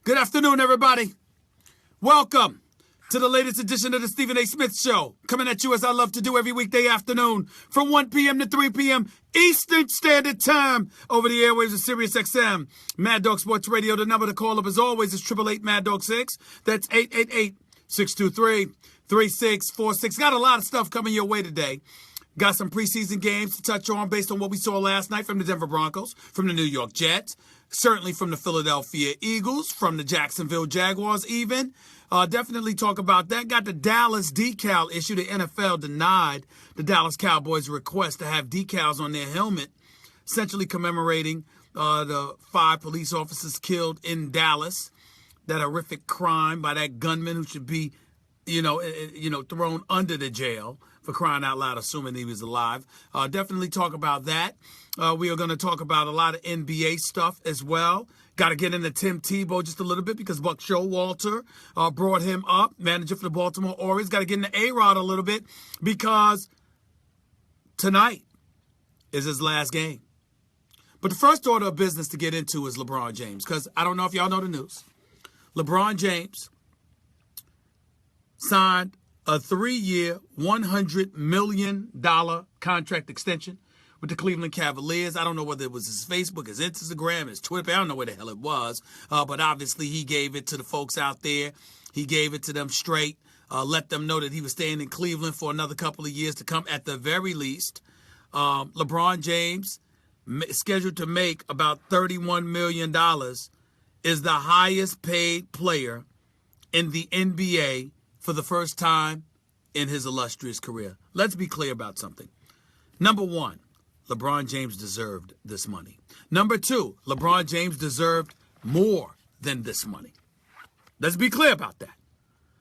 Good afternoon, everybody. Welcome to the latest edition of the Stephen A. Smith Show, coming at you as I love to do every weekday afternoon from 1 p.m. to 3 p.m. Eastern Standard Time over the airwaves of Sirius XM. Mad Dog Sports Radio, the number to call up as always is 888 Mad Dog 6. That's 888-623-3646. Got a lot of stuff coming your way today. Got some preseason games to touch on based on what we saw last night from the Denver Broncos, from the New York Jets, certainly from the Philadelphia Eagles, from the Jacksonville Jaguars even. Definitely talk about that. Got the Dallas decal issue. The NFL denied the Dallas Cowboys' request to have decals on their helmet, essentially commemorating the 5 police officers killed in Dallas. That horrific crime by that gunman who should be, thrown under the jail for crying out loud, assuming he was alive. Definitely talk about that. We are going to talk about a lot of NBA stuff as well. Got to get into Tim Tebow just a little bit because Buck Showalter brought him up, manager for the Baltimore Orioles. Got to get into A-Rod a little bit because tonight is his last game. But the first order of business to get into is LeBron James, because I don't know if y'all know the news. LeBron James signed a 3-year, $100 million contract extension with the Cleveland Cavaliers. I don't know whether it was his Facebook, his Instagram, his Twitter. I don't know where the hell it was. But obviously he gave it to the folks out there. He gave it to them straight. Let them know that he was staying in Cleveland for another couple of years to come at the very least. LeBron James, scheduled to make about $31 million, is the highest paid player in the NBA for the first time in his illustrious career. Let's be clear about something. Number one, LeBron James deserved this money. Number two, LeBron James deserved more than this money. Let's be clear about that.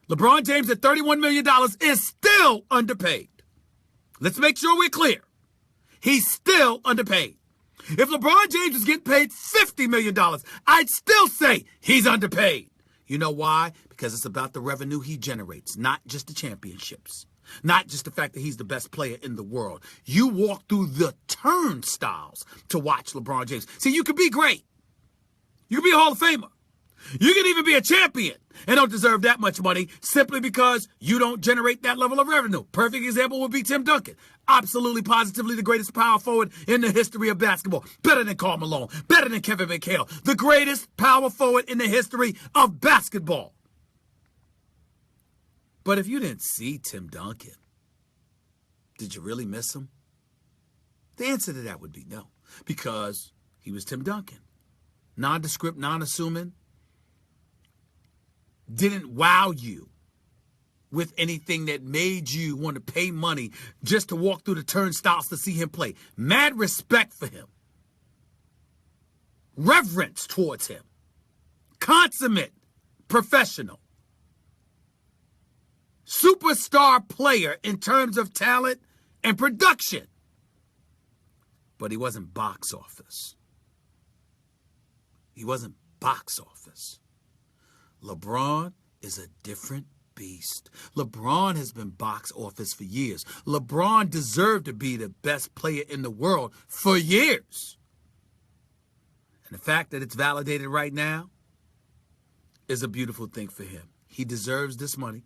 LeBron James at $31 million is still underpaid. Let's make sure we're clear. He's still underpaid. If LeBron James was getting paid $50 million, I'd still say he's underpaid. You know why? Because it's about the revenue he generates, not just the championships. Not just the fact that he's the best player in the world. You walk through the turnstiles to watch LeBron James. See, you could be great. You could be a Hall of Famer. You can even be a champion and don't deserve that much money simply because you don't generate that level of revenue. Perfect example would be Tim Duncan. Absolutely, positively the greatest power forward in the history of basketball. Better than Carmelo. Better than Kevin McHale. The greatest power forward in the history of basketball. But if you didn't see Tim Duncan, did you really miss him? The answer to that would be no, because he was Tim Duncan. Nondescript, non-assuming, didn't wow you with anything that made you want to pay money just to walk through the turnstiles to see him play. Mad respect for him. Reverence towards him. Consummate professional. Superstar player in terms of talent and production. But he wasn't box office. He wasn't box office. LeBron is a different beast. LeBron has been box office for years. LeBron deserved to be the best player in the world for years. And the fact that it's validated right now is a beautiful thing for him. He deserves this money.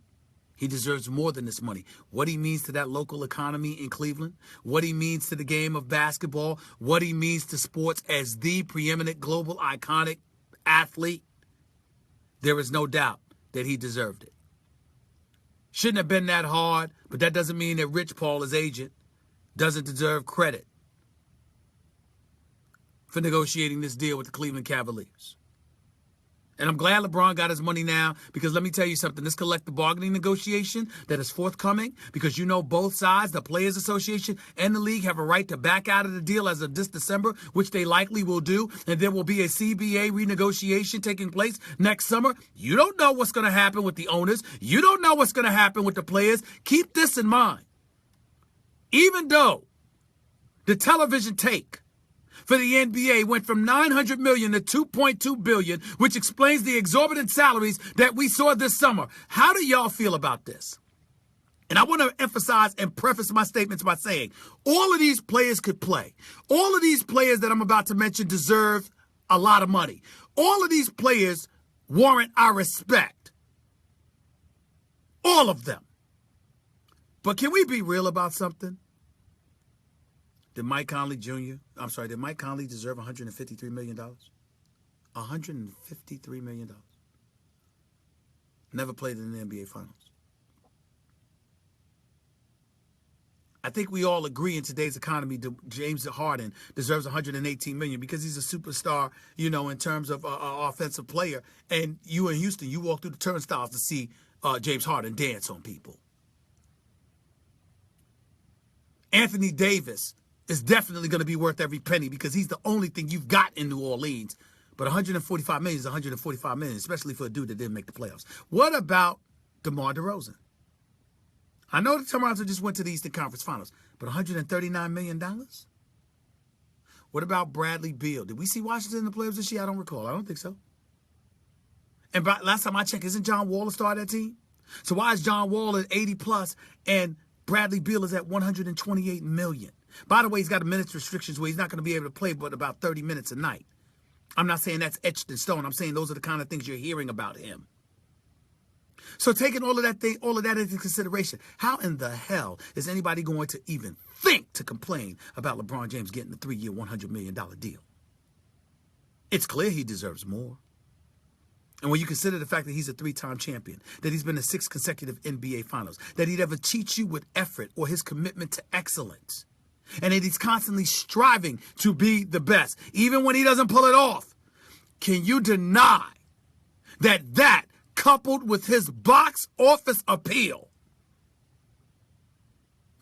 He deserves more than this money. What he means to that local economy in Cleveland, what he means to the game of basketball, what he means to sports as the preeminent global iconic athlete, there is no doubt that he deserved it. Shouldn't have been that hard, but that doesn't mean that Rich Paul, his agent, doesn't deserve credit for negotiating this deal with the Cleveland Cavaliers. And I'm glad LeBron got his money now, because let me tell you something. This collective bargaining negotiation that is forthcoming, because you know both sides, the Players Association and the league, have a right to back out of the deal as of this December, which they likely will do. And there will be a CBA renegotiation taking place next summer. You don't know what's going to happen with the owners. You don't know what's going to happen with the players. Keep this in mind. Even though the television take for the NBA went from $900 million to $2.2 billion, which explains the exorbitant salaries that we saw this summer. How do y'all feel about this? And I want to emphasize and preface my statements by saying all of these players could play. All of these players that I'm about to mention deserve a lot of money. All of these players warrant our respect. All of them. But can we be real about something? Did Mike Conley deserve $153 million? $153 million. Never played in the NBA Finals. I think we all agree in today's economy, James Harden deserves $118 million because he's a superstar, in terms of offensive player. And you in Houston, you walk through the turnstiles to see James Harden dance on people. Anthony Davis is definitely going to be worth every penny because he's the only thing you've got in New Orleans. But $145 million is $145 million, especially for a dude that didn't make the playoffs. What about DeMar DeRozan? I know the Toronto just went to the Eastern Conference Finals, but $139 million? What about Bradley Beal? Did we see Washington in the playoffs this year? I don't recall. I don't think so. And last time I checked, isn't John Wall a star of that team? So why is John Wall at 80+ and Bradley Beal is at $128 million? By the way, he's got a minutes restrictions where he's not going to be able to play but about 30 minutes a night. I'm not saying that's etched in stone. I'm saying those are the kind of things you're hearing about him. So taking all of that into consideration, how in the hell is anybody going to even think to complain about LeBron James getting a 3-year, $100 million deal? It's clear he deserves more. And when you consider the fact that he's a 3-time champion, that he's been to 6 consecutive NBA Finals, that he'd ever cheat you with effort or his commitment to excellence, and that he's constantly striving to be the best, even when he doesn't pull it off, can you deny that coupled with his box office appeal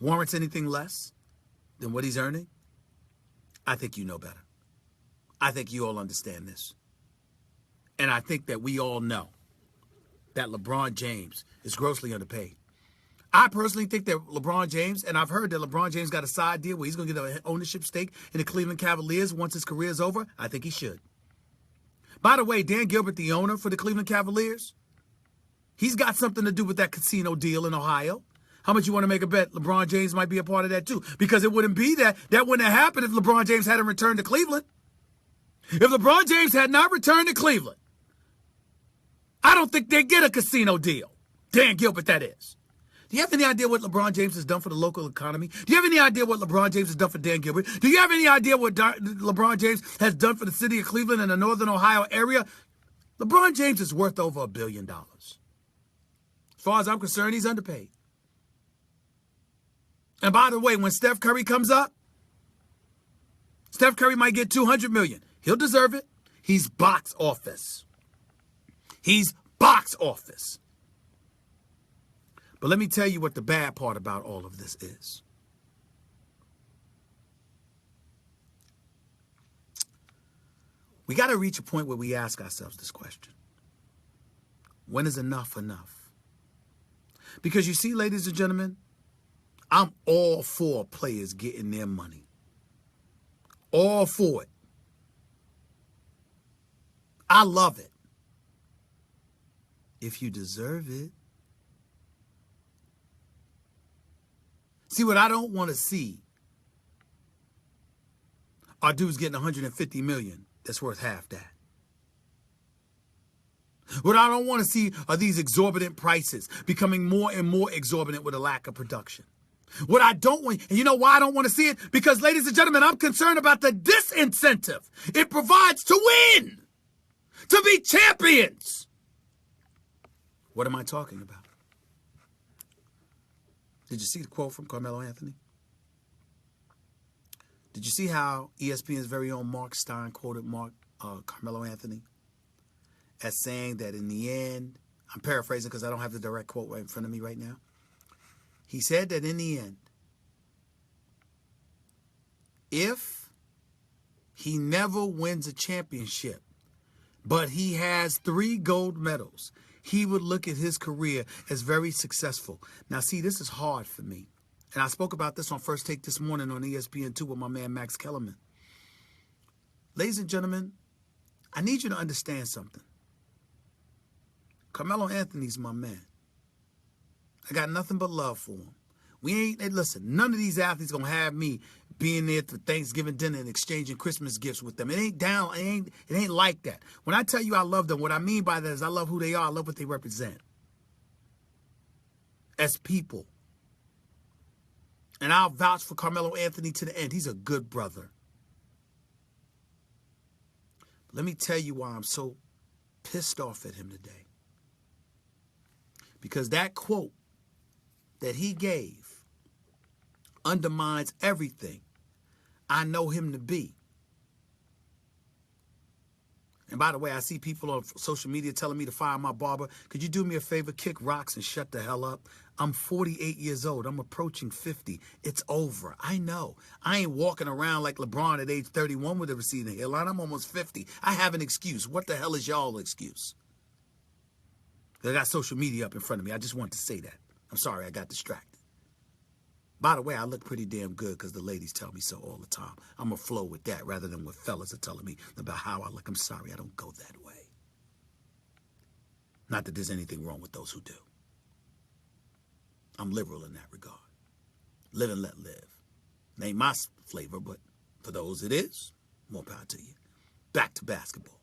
warrants anything less than what he's earning? I think you know better. I think you all understand this. And I think that we all know that LeBron James is grossly underpaid. I personally think that LeBron James, and I've heard that LeBron James got a side deal where he's going to get an ownership stake in the Cleveland Cavaliers once his career is over. I think he should. By the way, Dan Gilbert, the owner for the Cleveland Cavaliers, he's got something to do with that casino deal in Ohio. How much you want to make a bet LeBron James might be a part of that too? Because it wouldn't be that wouldn't have happened if LeBron James hadn't returned to Cleveland. If LeBron James had not returned to Cleveland, I don't think they'd get a casino deal. Dan Gilbert, that is. Do you have any idea what LeBron James has done for the local economy? Do you have any idea what LeBron James has done for Dan Gilbert? Do you have any idea what LeBron James has done for the city of Cleveland and the northern Ohio area? LeBron James is worth over $1 billion. As far as I'm concerned, he's underpaid. And by the way, when Steph Curry comes up, Steph Curry might get $200 million. He'll deserve it. He's box office. He's box office. But let me tell you what the bad part about all of this is. We got to reach a point where we ask ourselves this question. When is enough enough? Because you see, ladies and gentlemen, I'm all for players getting their money. All for it. I love it. If you deserve it. See, what I don't want to see are dudes getting $150 million that's worth half that. What I don't want to see are these exorbitant prices becoming more and more exorbitant with a lack of production. What I don't want, and you know why I don't want to see it? Because, ladies and gentlemen, I'm concerned about the disincentive it provides to win, to be champions. What am I talking about? Did you see the quote from Carmelo Anthony? Did you see how ESPN's very own Mark Stein quoted Carmelo Anthony as saying that in the end, I'm paraphrasing because I don't have the direct quote right in front of me right now. He said that in the end, if he never wins a championship, but he has 3 gold medals, he would look at his career as very successful. Now, see, this is hard for me. And I spoke about this on First Take this morning on ESPN2 with my man Max Kellerman. Ladies and gentlemen, I need you to understand something. Carmelo Anthony's my man. I got nothing but love for him. Listen, none of these athletes going to have me being there for Thanksgiving dinner and exchanging Christmas gifts with them. It ain't down. It ain't like that. When I tell you I love them, what I mean by that is I love who they are. I love what they represent as people. And I'll vouch for Carmelo Anthony to the end. He's a good brother. Let me tell you why I'm so pissed off at him today. Because that quote that he gave undermines everything I know him to be. And by the way, I see people on social media telling me to fire my barber. Could you do me a favor? Kick rocks and shut the hell up. I'm 48 years old. I'm approaching 50. It's over. I know. I ain't walking around like Lebron at age 31 with a receding hairline. I'm almost 50. I have an excuse. What the hell is y'all excuse? I got social media up in front of me. I just wanted to say that. I'm sorry I got distracted. By the way, I look pretty damn good because the ladies tell me so all the time. I'm going to flow with that rather than what fellas are telling me about how I look. I'm sorry, I don't go that way. Not that there's anything wrong with those who do. I'm liberal in that regard. Live and let live. It ain't my flavor, but for those it is, more power to you. Back to basketball.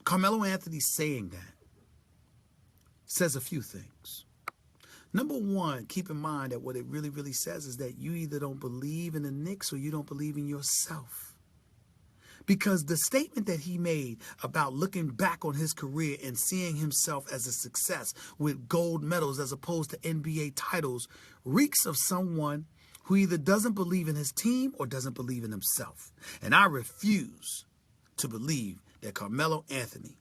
Carmelo Anthony saying that says a few things. Number one, keep in mind that what it really, really says is that you either don't believe in the Knicks or you don't believe in yourself. Because the statement that he made about looking back on his career and seeing himself as a success with gold medals as opposed to NBA titles reeks of someone who either doesn't believe in his team or doesn't believe in himself. And I refuse to believe that Carmelo Anthony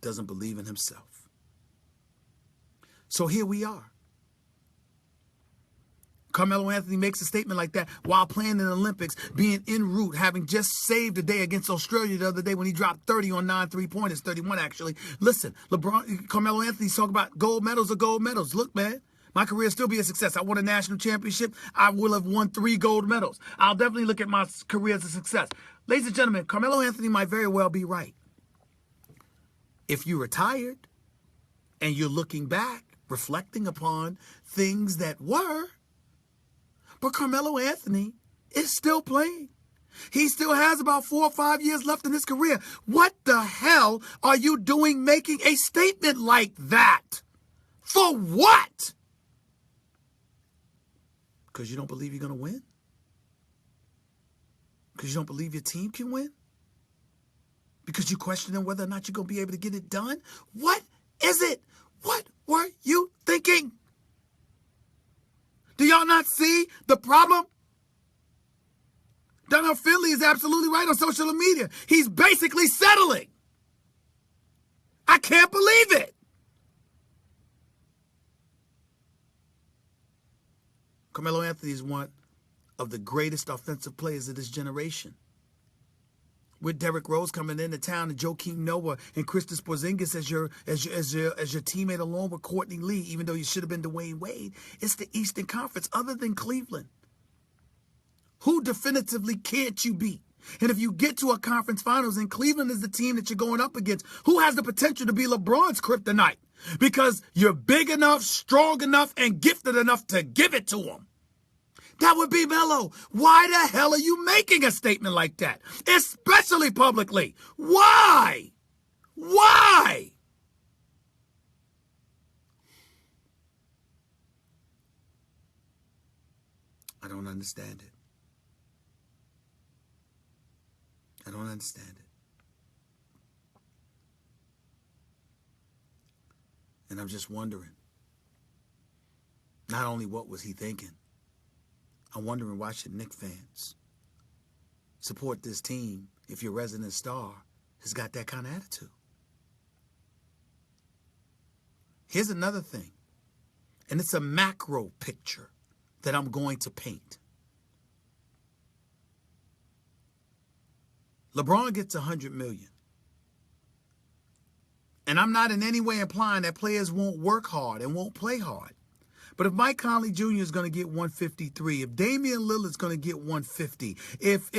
doesn't believe in himself. So here we are. Carmelo Anthony makes a statement like that while playing in the Olympics, being en route, having just saved the day against Australia the other day when he dropped 30 on 9 3-pointers, 31 actually. Listen, Carmelo Anthony's talking about gold medals are gold medals. Look, man, my career will still be a success. I won a national championship. I will have won 3 gold medals. I'll definitely look at my career as a success. Ladies and gentlemen, Carmelo Anthony might very well be right. If you're retired and you're looking back, reflecting upon things that were, but Carmelo Anthony is still playing. He still has about 4 or 5 years left in his career. What the hell are you doing making a statement like that? For what? Because you don't believe you're going to win? Because you don't believe your team can win? Because you're questioning whether or not you're going to be able to get it done? What is it? What were you thinking? Do y'all not see the problem? Donald Finley is absolutely right on social media. He's basically settling. I can't believe it. Carmelo Anthony is one of the greatest offensive players of this generation. With Derrick Rose coming into town and Joakim Noah and Kristaps Porzingis as your teammate along with Courtney Lee, even though you should have been Dwayne Wade, it's the Eastern Conference other than Cleveland. Who definitively can't you beat? And if you get to a conference finals and Cleveland is the team that you're going up against, who has the potential to be LeBron's kryptonite? Because you're big enough, strong enough, and gifted enough to give it to him. That would be Melo. Why the hell are you making a statement like that? Especially publicly. Why? Why? I don't understand it. I don't understand it. And I'm just wondering, not only what was he thinking, I'm wondering why should Knicks fans support this team if your resident star has got that kind of attitude? Here's another thing, and it's a macro picture that I'm going to paint. LeBron gets $100 million. And I'm not in any way implying that players won't work hard and won't play hard. But if Mike Conley Jr. is going to get 153, if Damian Lillard's going to get 150, if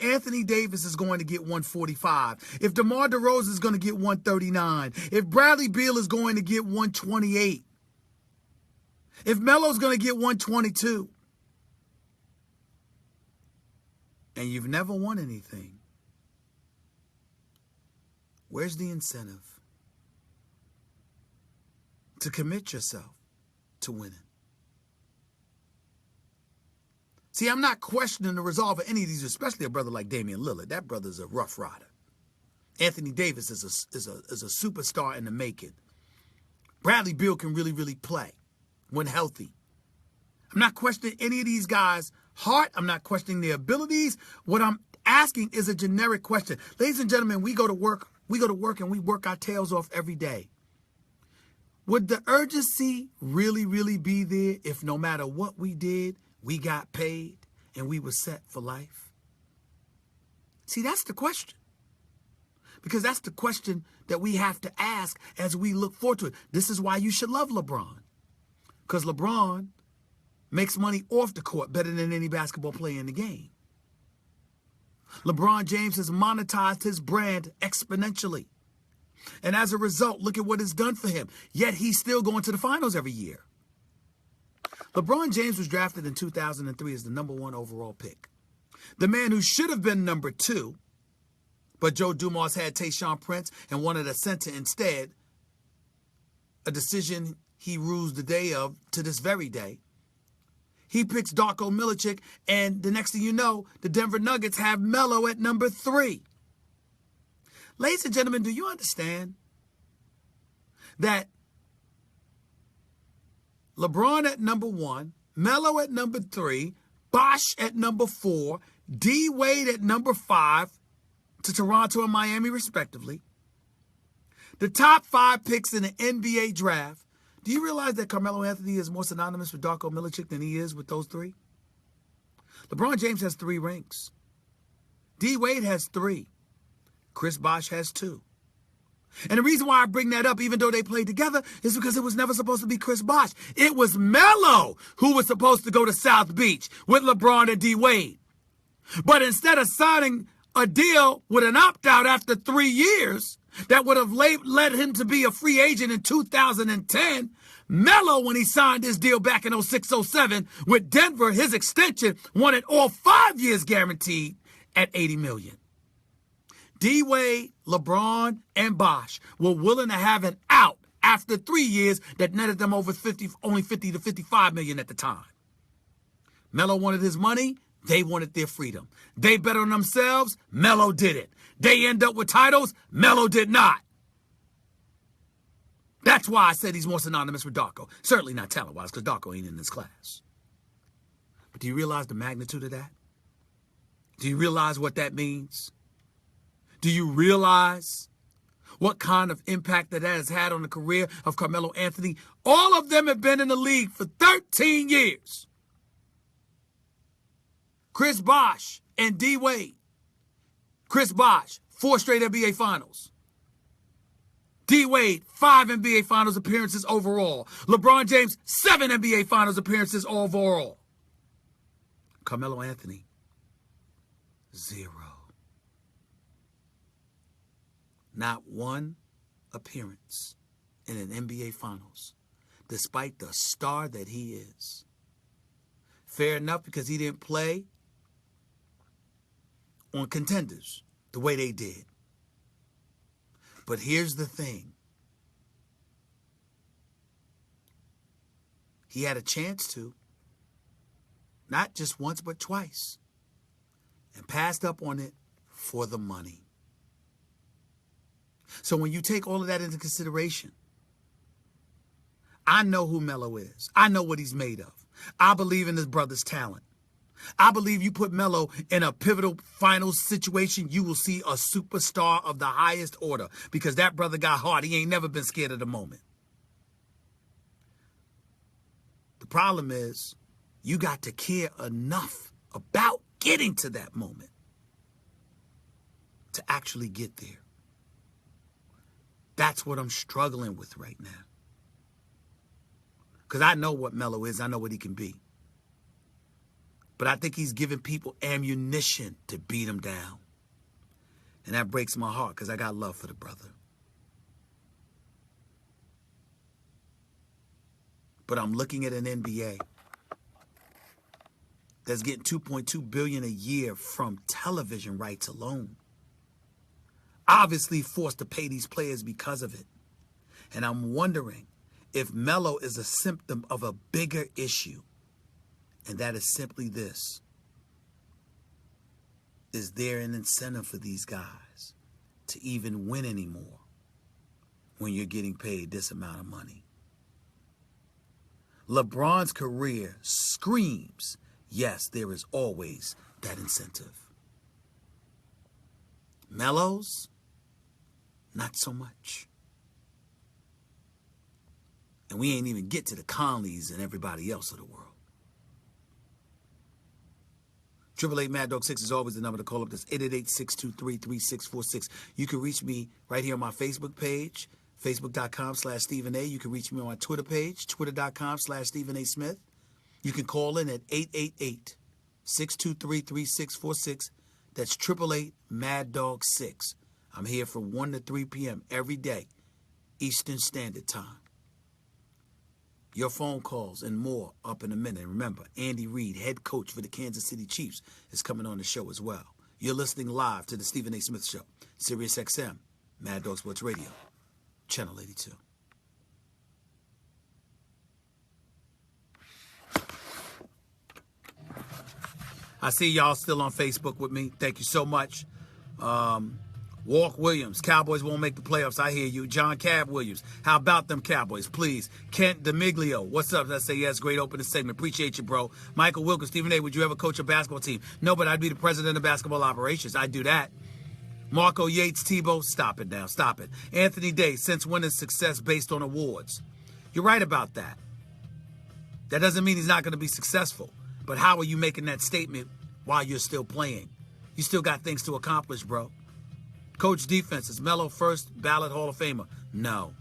Anthony Davis is going to get 145, if DeMar DeRozan is going to get 139, if Bradley Beal is going to get 128, If Melo's going to get 122 and you've never won anything, where's the incentive to commit yourself to winning? See, I'm not questioning the resolve of any of these, especially a brother like Damian Lillard. That brother's a rough rider. Anthony Davis is a superstar in the making. Bradley Beal can really, really play when healthy. I'm not questioning any of these guys' heart. I'm not questioning their abilities. What I'm asking is a generic question. Ladies and gentlemen, we go to work and we work our tails off every day. Would the urgency really, really be there if no matter what we did, we got paid and we were set for life? See, that's the question. Because that's the question that we have to ask as we look forward to it. This is why you should love LeBron. Because LeBron makes money off the court better than any basketball player in the game. LeBron James has monetized his brand exponentially. And as a result, look at what it's done for him. Yet he's still going to the finals every year. LeBron James was drafted in 2003 as the #1 overall pick. The man who should have been #2, but Joe Dumars had Tayshaun Prince and wanted a center instead, a decision he rues the day of to this very day. He picks Darko Milicic, and the next thing you know, the Denver Nuggets have Melo at #3. Ladies and gentlemen, do you understand that LeBron at #1, Melo at #3, Bosh at #4, D. Wade at #5 to Toronto and Miami respectively, the top 5 picks in the NBA draft? Do you realize that Carmelo Anthony is more synonymous with Darko Milicic than he is with those 3? LeBron James has 3 rings. D. Wade has 3. Chris Bosh has 2. And the reason why I bring that up, even though they played together, is because it was never supposed to be Chris Bosh. It was Melo who was supposed to go to South Beach with LeBron and D. Wade. But instead of signing a deal with an opt-out after 3 years that would have led him to be a free agent in 2010, Melo, when he signed his deal back in 06-07 with Denver, his extension wanted all 5 years guaranteed at $80 million. D. Wade, LeBron, and Bosh were willing to have an out after 3 years that netted them over only 50 to 55 million at the time. Melo wanted his money. They wanted their freedom. They bet on themselves. Melo didn't. They end up with titles. Melo did not. That's why I said he's more synonymous with Darko. Certainly not talent-wise, because Darko ain't in this class. But do you realize the magnitude of that? Do you realize what that means? Do you realize what kind of impact that has had on the career of Carmelo Anthony? All of them have been in the league for 13 years. Chris Bosh and D. Wade. Chris Bosh, 4 straight NBA Finals. D. Wade, 5 NBA Finals appearances overall. LeBron James, 7 NBA Finals appearances overall. Carmelo Anthony, 0. Not 1 appearance in an NBA Finals, despite the star that he is. Fair enough, because he didn't play on contenders the way they did. But here's the thing. He had a chance to, not just once but twice, and passed up on it for the money. So when you take all of that into consideration, I know who Melo is. I know what he's made of. I believe in his brother's talent. I believe you put Melo in a pivotal finals situation, you will see a superstar of the highest order, because that brother got heart. He ain't never been scared of the moment. The problem is you got to care enough about getting to that moment to actually get there. That's what I'm struggling with right now. Because I know what Melo is. I know what he can be. But I think he's giving people ammunition to beat him down. And that breaks my heart, because I got love for the brother. But I'm looking at an NBA that's getting $2.2 billion a year from television rights alone. Obviously forced to pay these players because of it. And I'm wondering if Melo is a symptom of a bigger issue. And that is simply this. Is there an incentive for these guys to even win anymore when you're getting paid this amount of money? LeBron's career screams, yes, there is always that incentive. Melo's, not so much. And we ain't even get to the Conleys and everybody else of the world. 888 Mad Dog 6 is always the number to call up. That's 888-623-3646. You can reach me right here on my Facebook page, facebook.com/Stephen A. You can reach me on my Twitter page, twitter.com/Stephen A. Smith. You can call in at 888-623-3646. That's 888 Mad Dog 6. I'm here from 1 to 3 p.m. every day, Eastern Standard Time. Your phone calls and more up in a minute. And remember, Andy Reid, head coach for the Kansas City Chiefs, is coming on the show as well. You're listening live to the Stephen A. Smith Show, Sirius XM, Mad Dog Sports Radio, Channel 82. I see y'all still on Facebook with me. Thank you so much. Walk Williams, Cowboys won't make the playoffs. I hear you. John Cab Williams, how about them Cowboys, please? Kent D'Amiglio, what's up? I say yes, great opening segment. Appreciate you, bro. Michael Wilkins, Stephen A., would you ever coach a basketball team? No, but I'd be the president of basketball operations. I'd do that. Marco Yates, Tebow, stop it now, stop it. Anthony Day, since when is success based on awards? You're right about that. That doesn't mean he's not going to be successful. But how are you making that statement while you're still playing? You still got things to accomplish, bro. Coach defense, is Melo first ballot Hall of Famer? No.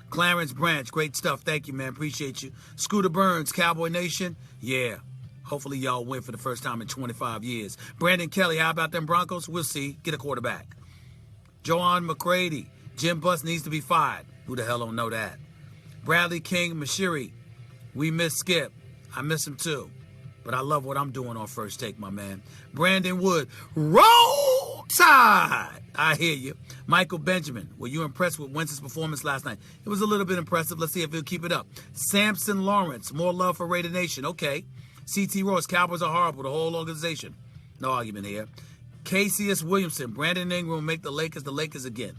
Clarence Branch, great stuff. Thank you, man. Appreciate you. Scooter Burns, Cowboy Nation? Yeah. Hopefully y'all win for the first time in 25 years. Brandon Kelly, how about them Broncos? We'll see. Get a quarterback. Joanne McCready, Jim Buss needs to be fired. Who the hell don't know that? Bradley King, Mashiri, we miss Skip. I miss him too. But I love what I'm doing on First Take, my man. Brandon Wood, Roll Tide. I hear you. Michael Benjamin, were you impressed with Wentz's performance last night? It was a little bit impressive. Let's see if he'll keep it up. Samson Lawrence, more love for Raider Nation. Okay. C.T. Ross, Cowboys are horrible. The whole organization. No argument here. KCS Williamson, Brandon Ingram will make the Lakers again.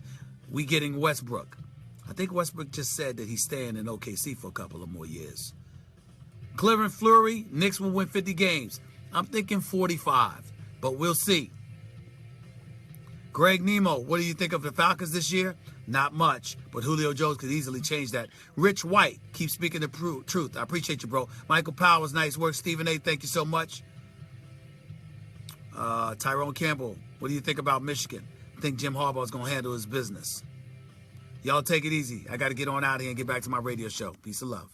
We getting Westbrook. I think Westbrook just said that he's staying in OKC for a couple of more years. Cleveland Fleury, Knicks will win 50 games. I'm thinking 45, but we'll see. Greg Nemo, what do you think of the Falcons this year? Not much, but Julio Jones could easily change that. Rich White, keep speaking the truth. I appreciate you, bro. Michael Powers, nice work. Stephen A., thank you so much. Tyrone Campbell, what do you think about Michigan? I think Jim Harbaugh's going to handle his business. Y'all take it easy. I got to get on out here and get back to my radio show. Peace and love.